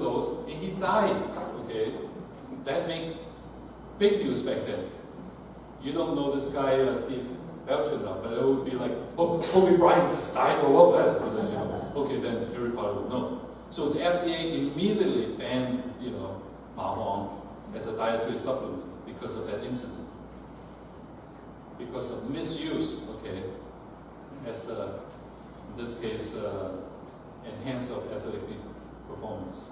overdose and he died. Okay, that made big news back then. You don't know this guy Steve Belcher now, but it would be like, oh, Kobe Bryant just died or what? You know, okay, then everybody would know. So the FDA immediately banned, Ma Huang as a dietary supplement because of that incident, because of misuse. Okay, as in this case, enhancer of athletic performance.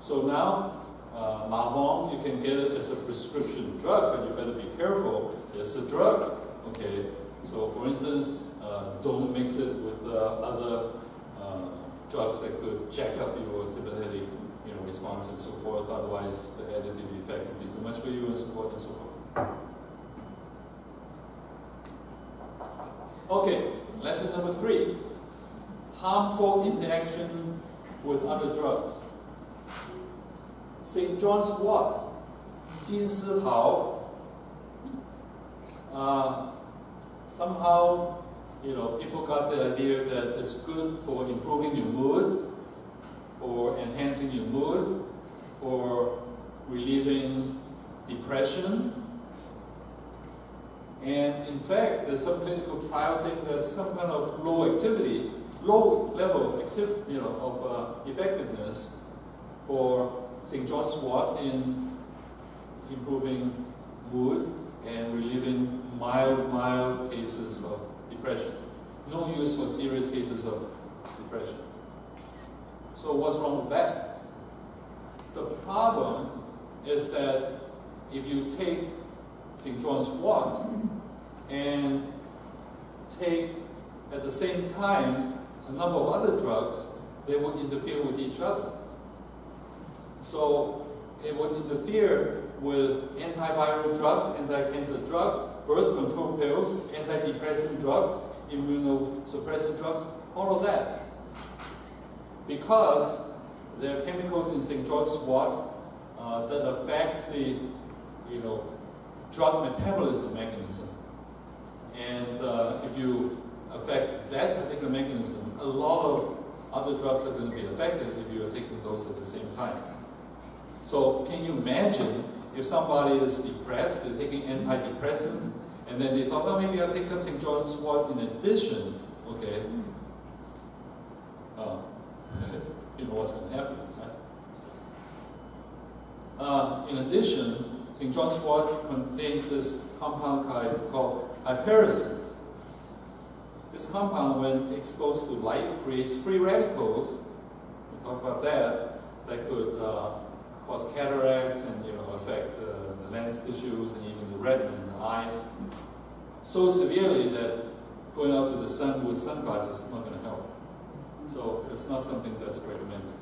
So now, Ma Huang, you can get it as a prescription drug, but you better be careful. It's a drug. Okay. So, for instance, don't mix it with other drugs that could jack up your sympathetic, response and so forth. Otherwise, the additive effect would be too much for you, and so forth and so forth. Okay, lesson number 3: harmful interaction with other drugs. St. John's wort, Jin Si Hao. Somehow, people got the idea that it's good for improving your mood, for enhancing your mood, for relieving depression. And in fact, there's some clinical trials saying there's some kind of low level of effectiveness for St. John's wort in improving mood and relieving mild cases of depression. No use for serious cases of depression. So what's wrong with that? The problem is that if you take St. John's wort and take at the same time a number of other drugs, they would interfere with each other. So it would interfere with antiviral drugs, anti-cancer drugs, birth control pills, antidepressant drugs, immunosuppressant drugs, all of that. Because there are chemicals in St. John's wort that affects the, drug metabolism mechanism. And if you affect that particular mechanism, a lot of other drugs are going to be affected if you are taking those at the same time. So can you imagine if somebody is depressed, they're taking antidepressants, and then they thought, oh, maybe I'll take some St. John's wort in addition, okay? You know what's going to happen, right? In addition, St. John's wort contains this compound called hypericin. This compound, when exposed to light, creates free radicals. We'll talk about that. That could cause cataracts and affect the lens tissues and even the retina in the eyes so severely that going out to the sun with sunglasses is not going to help. So it's not something that's recommended.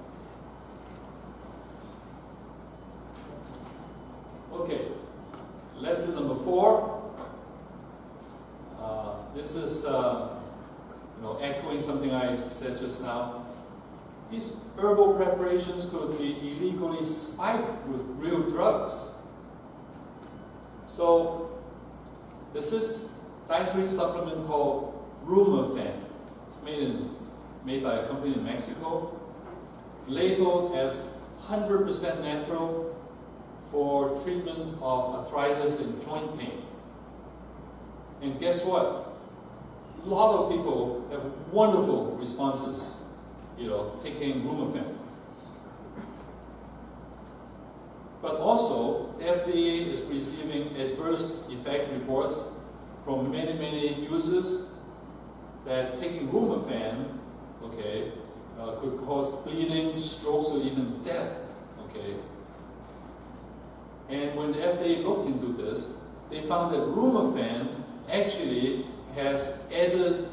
Okay, lesson number 4. This is echoing something I said just now. These herbal preparations could be illegally spiked with real drugs. So this is dietary supplement called Rumofen. It's made by a company in Mexico, labeled as 100% natural for treatment of arthritis and joint pain. And guess what? A lot of people have wonderful responses, taking Rumofen. But also, the FDA is receiving adverse effect reports from many users that taking Rumofen, could cause bleeding, strokes, or even death. And when the FDA looked into this, they found that Rumofen actually has added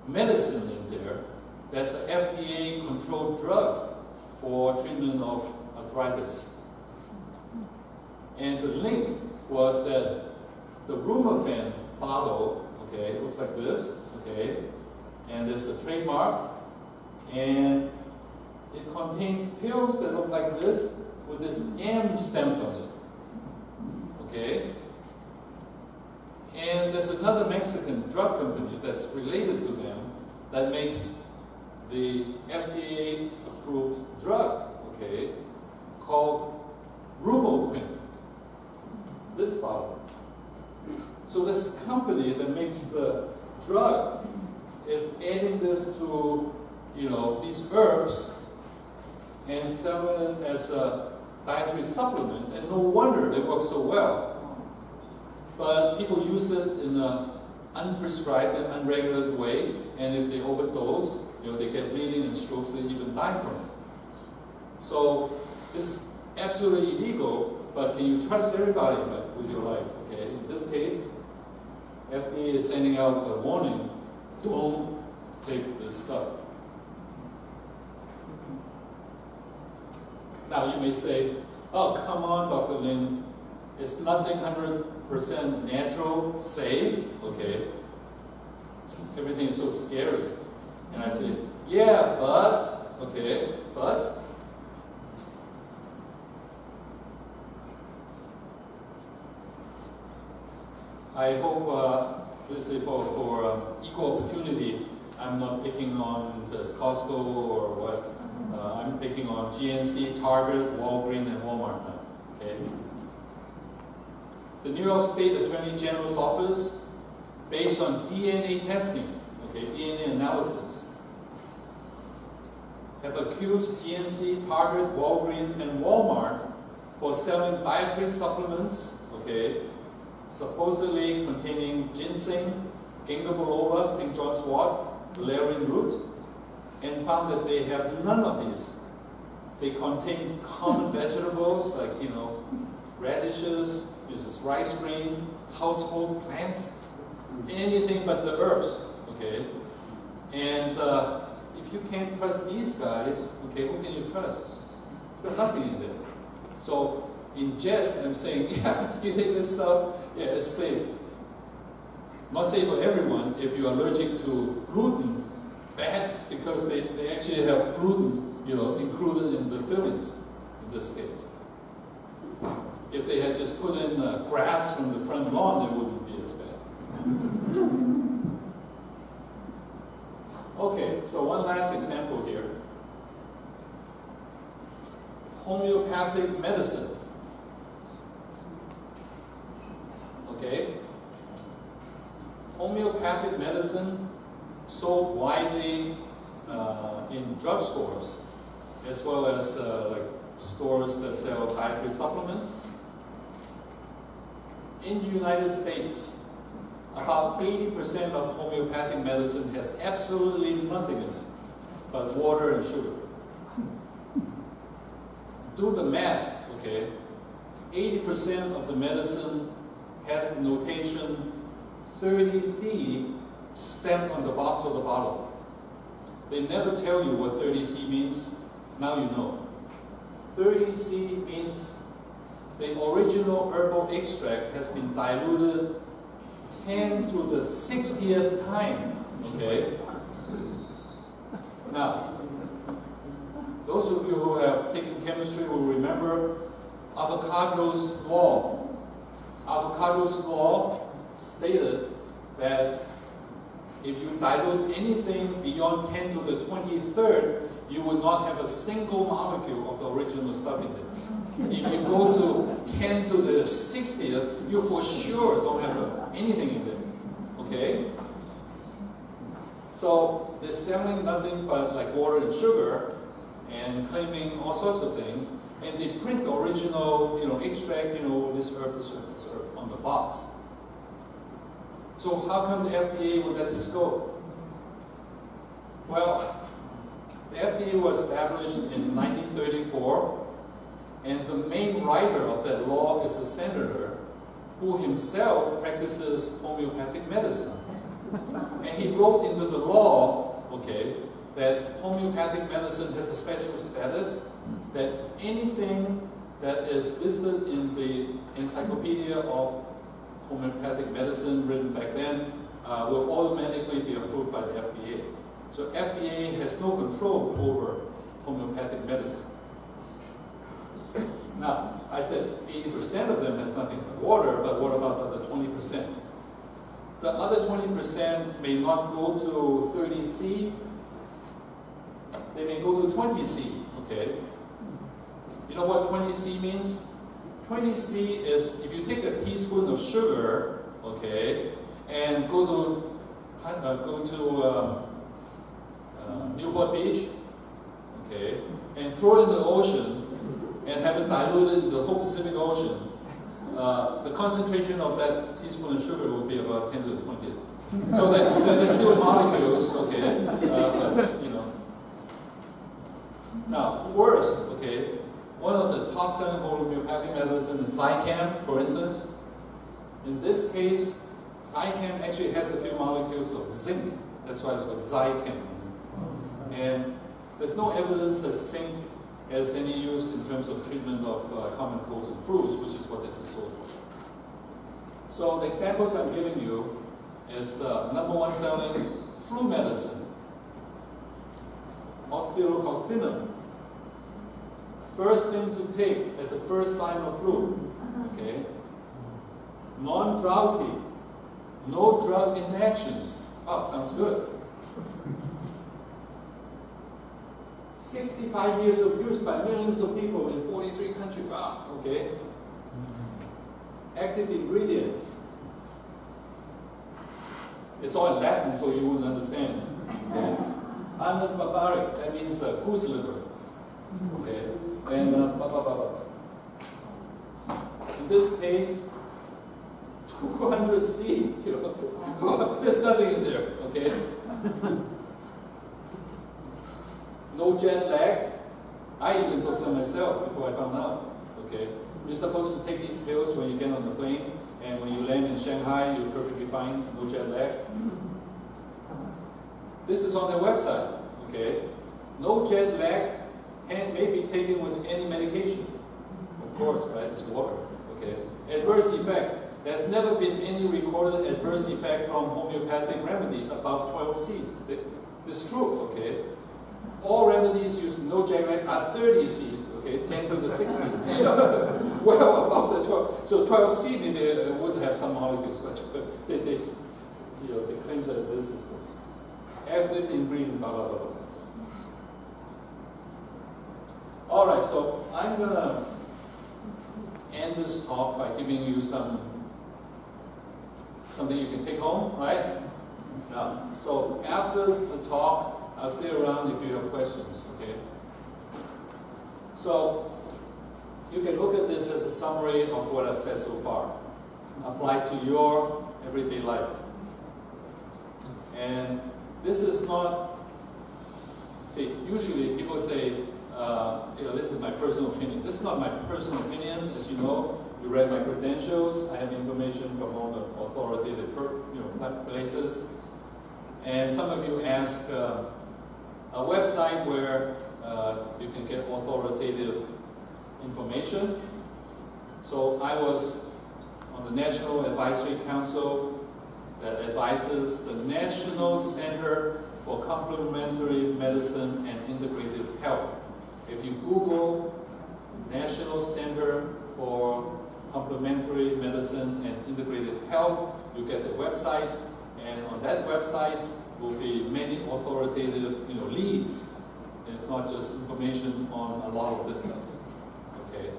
medicine in there that's an FDA-controlled drug for treatment of arthritis. And the link was that the Rumofen bottle, it looks like this, and there's a trademark, and it contains pills that look like this with this M stamped on it, And there's another Mexican drug company that's related to them that makes the FDA-approved drug, drug is adding this to, these herbs and selling it as a dietary supplement, and no wonder it works so well. But people use it in an unprescribed and unregulated way, and if they overdose, they get bleeding and strokes and even die from it. So it's absolutely illegal, but can you trust everybody with your life? Okay, in this case, FDA is sending out a warning: don't take this stuff. Now you may say, oh, come on, Dr. Lin, it's nothing 100% natural, safe, okay? Everything is so scary. And I say, yeah, but, okay, but. I hope, let's say for equal opportunity, I'm not picking on just Costco or what. I'm picking on GNC, Target, Walgreens, and Walmart now. Okay. The New York State Attorney General's office, based on DNA testing, okay, DNA analysis, have accused GNC, Target, Walgreens, and Walmart for selling dietary supplements, okay, supposedly containing ginseng, ginkgo biloba, St. John's wort, valerian root, and found that they have none of these. They contain common vegetables like, radishes, rice grain, household plants, anything but the herbs, okay? And if you can't trust these guys, okay, who can you trust? It's got nothing in there. So in jest, I'm saying, yeah, you take this stuff, yeah, it's safe. Not safe for everyone. If you're allergic to gluten, bad, because they actually have gluten, included in the fillings in this case. If they had just put in grass from the front lawn, it wouldn't be as bad. Okay, so one last example here. Homeopathic medicine. Okay? Homeopathic medicine sold widely in drugstores, as well as like stores that sell dietary supplements. In the United States, about 80% of homeopathic medicine has absolutely nothing in it but water and sugar. Do the math, okay? 80% of the medicine has the notation 30C stamped on the box of the bottle. They never tell you what 30C means. Now you know. 30C means the original herbal extract has been diluted 10 to the 60th time. Okay? Now, those of you who have taken chemistry will remember Avogadro's law. Avogadro's law stated that if you dilute anything beyond 10 to the 23rd, you would not have a single molecule of the original stuff in it. If you go to 10 to the 60th, you for sure don't have anything in it. Okay? So they're selling nothing but like water and sugar and claiming all sorts of things, and they print the original, extract, this herb on the box. So how come the FDA would let this go? Well, the FDA was established in 1934, and the main writer of that law is a senator who himself practices homeopathic medicine. And he wrote into the law, okay, that homeopathic medicine has a special status, that anything that is listed in the Encyclopedia of Homeopathic Medicine written back then will automatically be approved by the FDA. So FDA has no control over homeopathic medicine. Now, I said 80% of them has nothing but water, but what about the other 20%? The other 20% may not go to 30C, they may go to 20C, okay? You know what 20C means? 20C is if you take a teaspoon of sugar, okay, and go to go to Newport Beach, okay, and throw it in the ocean and have it diluted in the whole Pacific Ocean, the concentration of that teaspoon of sugar will be about 10 to the 20th. So they're still molecules, okay, but you know. Now, worse, okay, one of the top selling homeopathic medicine is Zicam, for instance. In this case, Zicam actually has a few molecules of zinc. That's why it's called Zicam. And there's no evidence that zinc has any use in terms of treatment of common colds and flus, which is what this is sold for. So the examples I'm giving you is number one selling flu medicine, oxytocin. First thing to take at the first sign of flu. Okay. Non-drowsy, no drug interactions. Oh, sounds good. 65 years of use by millions of people in 43 countries. Wow, okay. Active ingredients. It's all in Latin, so you wouldn't understand. Okay. Anas barbaric, that means goose liver. Okay. And in this case, 200C, you know, there's nothing in there, okay? No jet lag. I even took some myself before I found out, okay? You're supposed to take these pills when you get on the plane, and when you land in Shanghai, you're perfectly fine, no jet lag. This is on their website, okay? No jet lag may be taken with any medication. Of course, right? It's water, okay? Adverse effect. There's never been any recorded adverse effect from homeopathic remedies above 12C. It's true, okay? All remedies using no jet lag are 30Cs, okay? 10 to the 16. Well above the 12. So 12C maybe would have some molecules, but they claim that this is the active ingredient, blah, blah, blah, blah. All right, so I'm going to end this talk by giving you something you can take home, right? Now, so after the talk, I'll stay around if you have questions, okay? So you can look at this as a summary of what I've said so far, applied to your everyday life. And this is not, see, usually people say, this is my personal opinion. This is not my personal opinion. As you know, you read my credentials. I have information from all the authoritative places. And some of you ask a website where you can get authoritative information. So I was on the National Advisory Council that advises the National Center for Complementary Medicine and Integrative Health. If you Google National Center for Complementary Medicine and Integrative Health, you get the website, and on that website will be many authoritative, leads, if not just information on a lot of this stuff. Okay.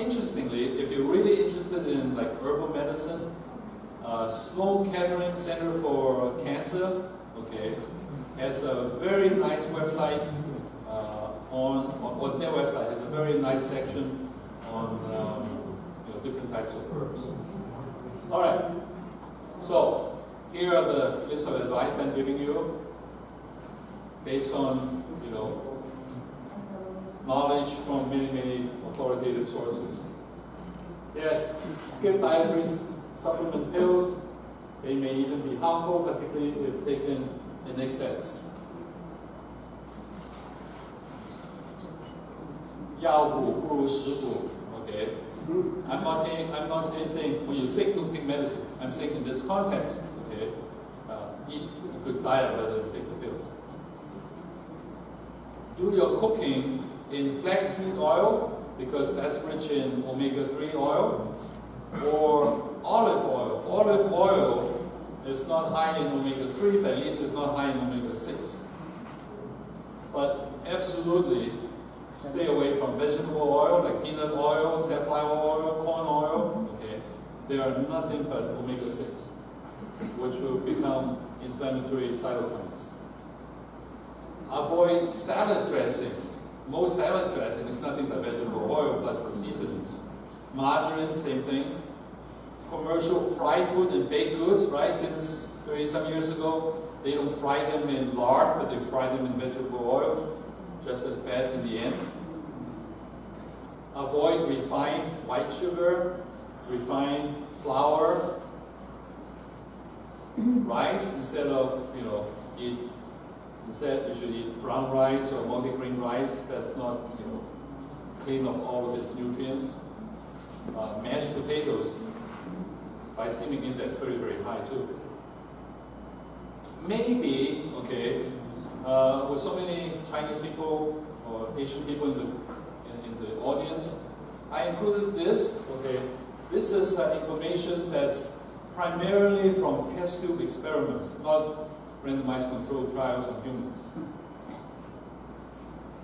Interestingly, if you're really interested in like herbal medicine, Sloan Kettering Center for Cancer, okay, has a very nice website. On their website has a very nice section on different types of herbs. All right. So here are the list of advice I'm giving you based on knowledge from many authoritative sources. Yes, skip dietary supplement pills. They may even be harmful, particularly if taken in excess. 药补不如食补, okay? I'm not saying when you're sick, don't take medicine. I'm saying in this context, okay? Eat a good diet rather than take the pills. Do your cooking in flaxseed oil, because that's rich in omega-3 oil, or olive oil. Olive oil is not high in omega-3, but at least it's not high in omega-6. But absolutely, stay away from vegetable oil like peanut oil, safflower oil, corn oil. Okay, they are nothing but omega-6. which will become inflammatory cytokines. Avoid salad dressing. Most salad dressing is nothing but vegetable oil plus the seasoning. Margarine, same thing. Commercial fried food and baked goods, right? Since 30-some years ago, they don't fry them in lard, but they fry them in vegetable oil, just as bad in the end. Avoid refined white sugar, refined flour, rice instead of, instead you should eat brown rice or multigrain rice. That's not, clean of all of its nutrients. Mashed potatoes, glycemic index very, very high too. Maybe, with so many Chinese people or Asian people in the audience, I included this. This is information that's primarily from test tube experiments, not randomized controlled trials on humans.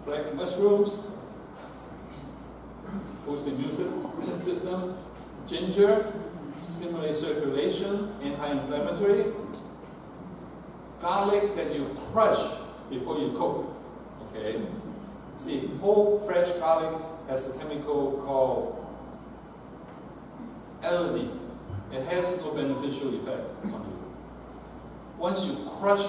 Black mushrooms boost the immune system. Ginger stimulates circulation, anti-inflammatory. Garlic that you crush before you cook. See, whole fresh garlic has a chemical called alanine. It has no beneficial effect on you. Once you crush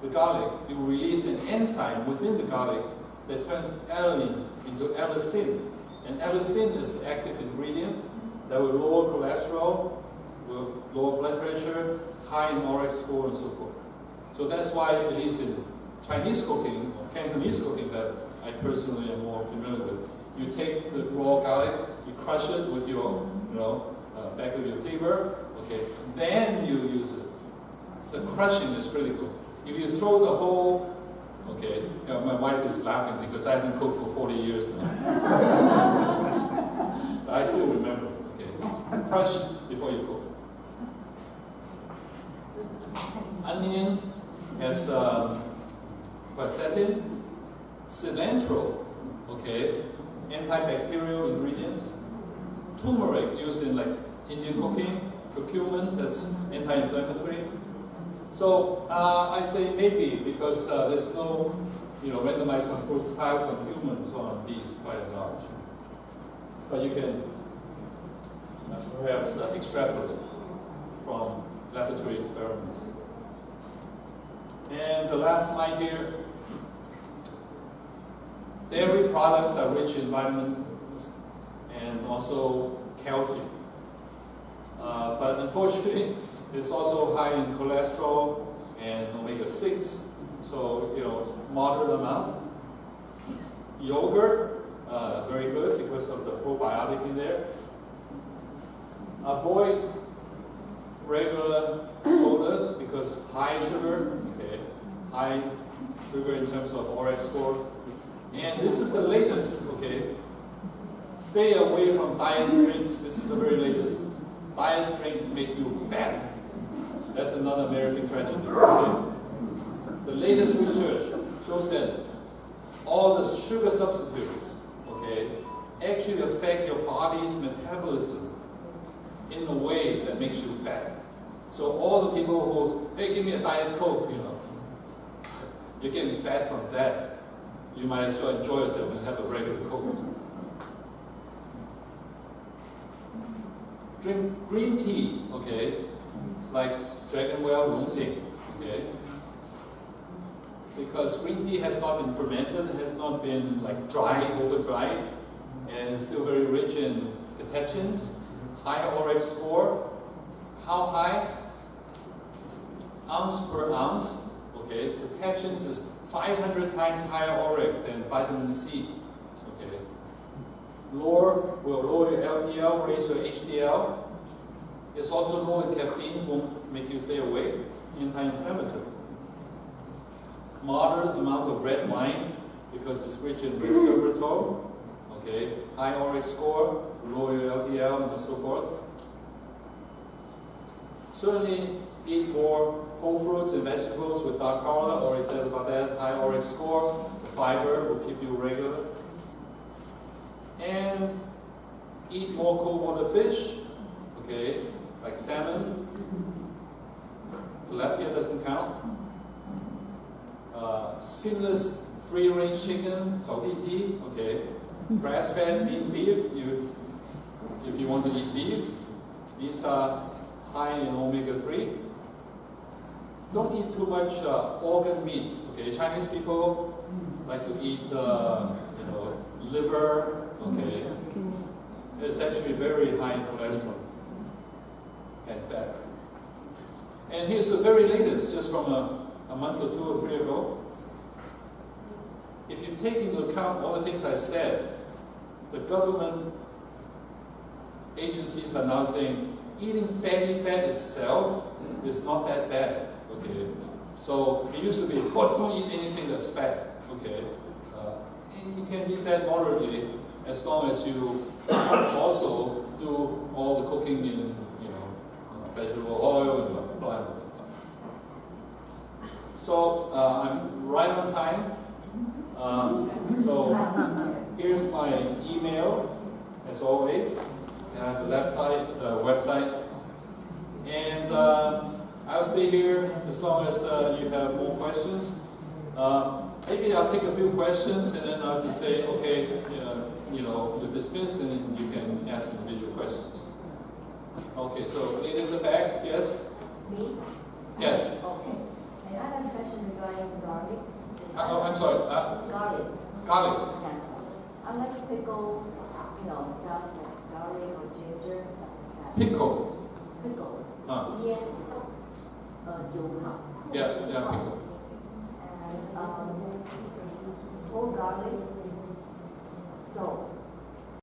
the garlic, you release an enzyme within the garlic that turns alanine into allicin. And allicin is the active ingredient that will lower cholesterol, will lower blood pressure, high in ORAC score, and so forth. So that's why, at least in Chinese cooking or Cantonese cooking that I personally am more familiar with, you take the raw garlic, you crush it with your, back of your cleaver, then you use it. The crushing is critical. If you throw the whole, my wife is laughing because I haven't cooked for 40 years now. I still remember, crush before you cook. Onion has quercetin, cilantro, antibacterial ingredients. Turmeric used in Indian cooking, curcumin, that's anti-inflammatory. So I say maybe because there's no randomized controlled trials on humans on these by and large. But you can perhaps extrapolate from laboratory experiments. And the last slide here, dairy products are rich in vitamins and also calcium. But unfortunately, it's also high in cholesterol and omega-6, so moderate amount. Yogurt, very good because of the probiotic in there. Avoid regular sodas because high sugar, high sugar in terms of ORAC score. And this is the latest, Stay away from diet drinks. This is the very latest. Diet drinks make you fat. That's another American tragedy. The latest research shows that all the sugar substitutes, actually affect your body's metabolism in a way that makes you fat. So all the people who, hey, give me a Diet Coke, you're getting fat from that. You might as well enjoy yourself and have a regular Coke. Drink green tea, like Dragonwell Longting, because green tea has not been fermented, has not been dried, over-dried, and it's still very rich in catechins, high ORAC score. How high? Ounce per ounce, catechins is 500 times higher ORAC than vitamin C, will lower your LDL, raise your HDL. It's also low in caffeine, won't make you stay awake, anti-inflammatory. Moderate amount of red wine because it's rich in resveratrol, high ORAC score, lower your LDL, and so forth. Certainly eat more whole fruits and vegetables with dark color, already said about that, high ORAC score. The fiber will keep you regular. And eat more cold water fish, like salmon, tilapia doesn't count. Skinless free-range chicken, 草地鸡, okay. Grass-fed beef, if you want to eat beef, these are high in omega-3. Don't eat too much organ meats, okay. Chinese people like to eat, liver, okay. It's actually very high in cholesterol and fat. And here's the very latest, just from a month or 2 or 3 ago. If you take into account all the things I said, the government agencies are now saying eating fatty fat itself is not that bad. Okay, so it used to be, don't eat anything that's fat. Okay, you can eat that moderately as long as you also do all the cooking in vegetable oil and blah blah blah. So I'm right on time. So here's my email, as always. And I have the website. And I'll stay here as long as you have more questions. Maybe I'll take a few questions and then I'll just say, okay, you're dismissed and then you can ask individual questions. Okay, so lady in the back, yes? Me? Yes. Okay. And I have a question regarding garlic. I'm sorry. Garlic. Garlic. Yeah. Unless pickle, stuff like garlic or ginger and stuff like that. Pickle. Pickle. Yeah, pickle. And whole garlic